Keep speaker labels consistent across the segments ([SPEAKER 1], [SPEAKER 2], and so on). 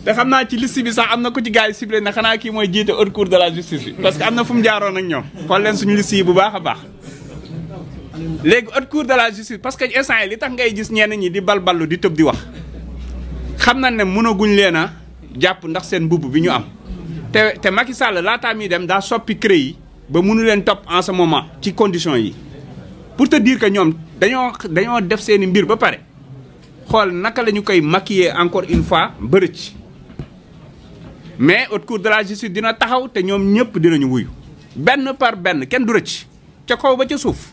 [SPEAKER 1] te xam naa ci liste bi sax am na ku ci gars yi ciblé ne xanaa kii mooy jiite haute cour de la justice bi parce que am na fu mu jaaroon ak ñoom xool leen suñu liste yi bu baax a baax. léegi haute cour de la justice parce que instant yi li tax ngay gis ñenn ñi di balballu di tëb di wax xam na ne mënaguñ leen a jàpp ndax seen mbubb bi ñu am te Macky Sall laataa muy dem daa soppi CREI yi ba mënu leen topp en ce moment ci conditions yi pour te dire que ñoom dañoo def seen i mbir ba pare xool naka la ñu koy maquiller encore une fois bërëc mais haute cour de la justice dina taxaw te ñoom ñëpp dinañu wuyu benn par benn kenn du rëcc ca kaw ba ca suuf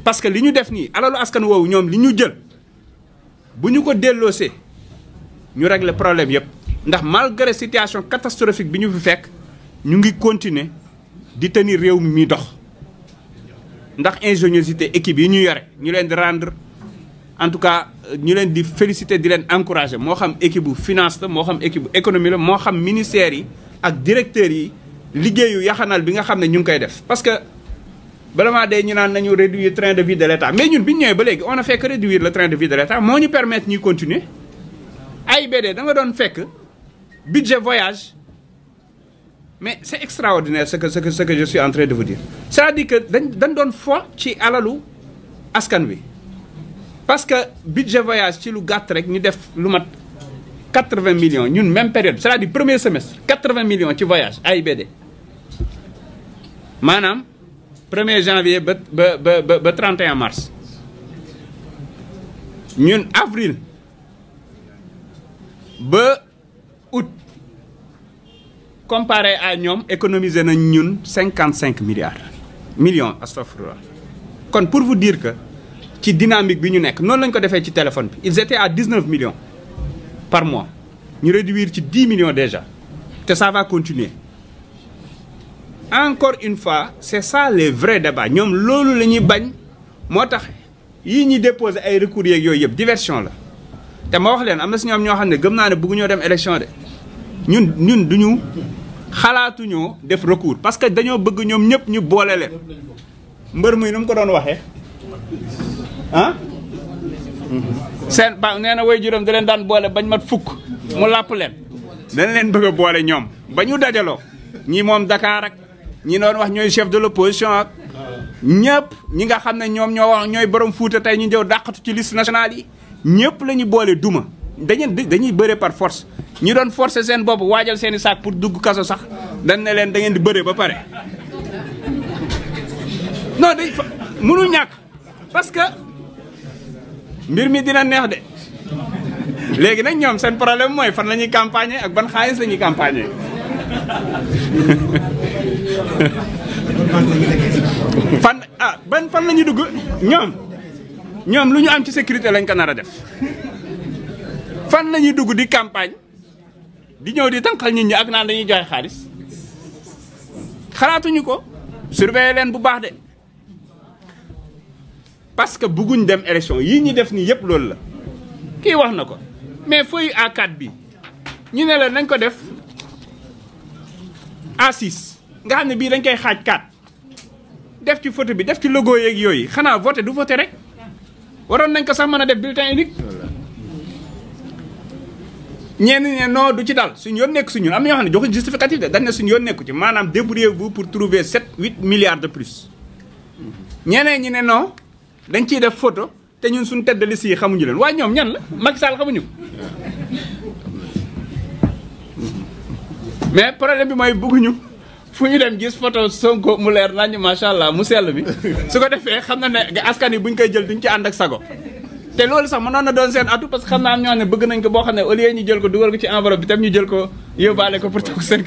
[SPEAKER 1] parce que li ñu def nii alalu askan woowu ñoom li ñu jël bu ñu ko delloosee ñu régler problème yëpp ndax malgré situation catastrophique bi ñu fi fekk ñu ngi continuer di tenir réew mi muy dox ndax ingéniosité équipe yi ñu yore ñu leen di rendre en tout cas ñu leen di féliciter di leen encourager moo xam équipe bu finance la moo xam équipe bu économie la moo xam ministères yi ak directeurs yi liggéeyu yaxanal bi nga xam ne ñu ngi koy def parce que vraiment day ñu naan nañu réduire train de vie de l'État mais ñun bi ñu ñëwee ba léegi on a fait que réduire le train de vie de l'État moo ñu permettre ñuy continuer AIBD da nga doon fekk budget voyage mais c'est extraordinaire ce que je suis en train de vous dire c'est-à-dire que dañ doon fo ci alalu askan wi parce que budget voyage ci lu gàtt rek ñu def lu mat 80 millions ñun même période c'est-à-dire premier semestre 80 millions ci voyage AIBD maanaam 1er janvier ba 31 mars ñun avril ba août comparé à ñoom économiser nañ ñun 55 millions astafurlah kon pour vous dire que ci dynamique bi ñu nekk noonu lañ ko defee ci téléphone bi ils étaient à 19 millions par mois ñu réduire ci 10 millions déjà te ça va continuer encore une fois c'est ça les vrais débats ñoom loolu la ñuy bañ moo tax yii ñuy déposer ay recours yeeg yooyu yëpp diversion la te ma wax leen am na si ñoom ñoo xam ne gëm naa ne bëgguñoo dem élection de ñun duñu xalaatuñoo def recours parce que dañoo bëgg ñoom ñëpp ñu boole leen mbër muy nu mu ko doon waxee ah seen ba nee na way juróom da leen daan boole bañ mat fukk mu làpp leen dañ leen bëgg a boole ñoom ba ñu dajaloo ñi moom Dakar ak ñi doon wax ñooy chef de l'opposition ak ñëpp ñi nga xam ne ñoom ñoo wax ñooy borom Fuuta tey ñu jëw dàqatu ci liste nationale yi ñëpp la ñu boole duma dañuy bëre par force ñi doon forcer seen bopp waajal seen i saak pour dugg kaso sax dañ ne leen da ngeen di bëre ba pare non dañ fa mënul ñàkk parce que mbir mi dina neex de léegi nag ñoom seen problème mooy fan la ñuy campagner ak ban xaalis la ñuy campagner fan la ñuy dugg ñoom lu ñu am ci sécurité lañ ko nar a def fan la ñuy dugg di campagne di ñëw di tànqal nit ñi ak naan dañuy joxe xaalis xalaatuñu ko surveiller leen bu baax de parce que bëgguñ dem élection yii ñi def nii yëpp loolu la kii wax na ko mais feuille A4 bi ñu ne la nañ ko def A6 nga xam ne bii dañ koy xaaj 4 def ci photo bi def ci logo yeeg yooyu xanaa voté du voté rek waroon nañ ko sax mën a def bulletin unique ñenn ne non du ci dal suñu yoon nekk suñu am na ñoo xam ne joxuñ justificatif de dañ ne suñu yoon nekku ci maanaam débrouillez-vous pour trouver 7-8 milliards de plus ñeneen ñi ne non dañ ciy def photo te ñun suñu tête de liste yi xamuñu leen waaye ñoom ñan la Macky Sall xamuñu ko mais problème bi mooy bëgguñu fu ñu dem gis photo Sonko mu leer nañu macha allah mu sell bi su ko defee xam na ne askan yi buñ koy jël duñ ci ànd ak sago te loolu sax mënoon na doon seen atu parce que xam naa am ñoo xam ne bëgg nañ ko boo xam ne au lieu ñu jël ko dugal ko ci enveloppe bi tam ñu jël ko yóbbaale ko pour toog seen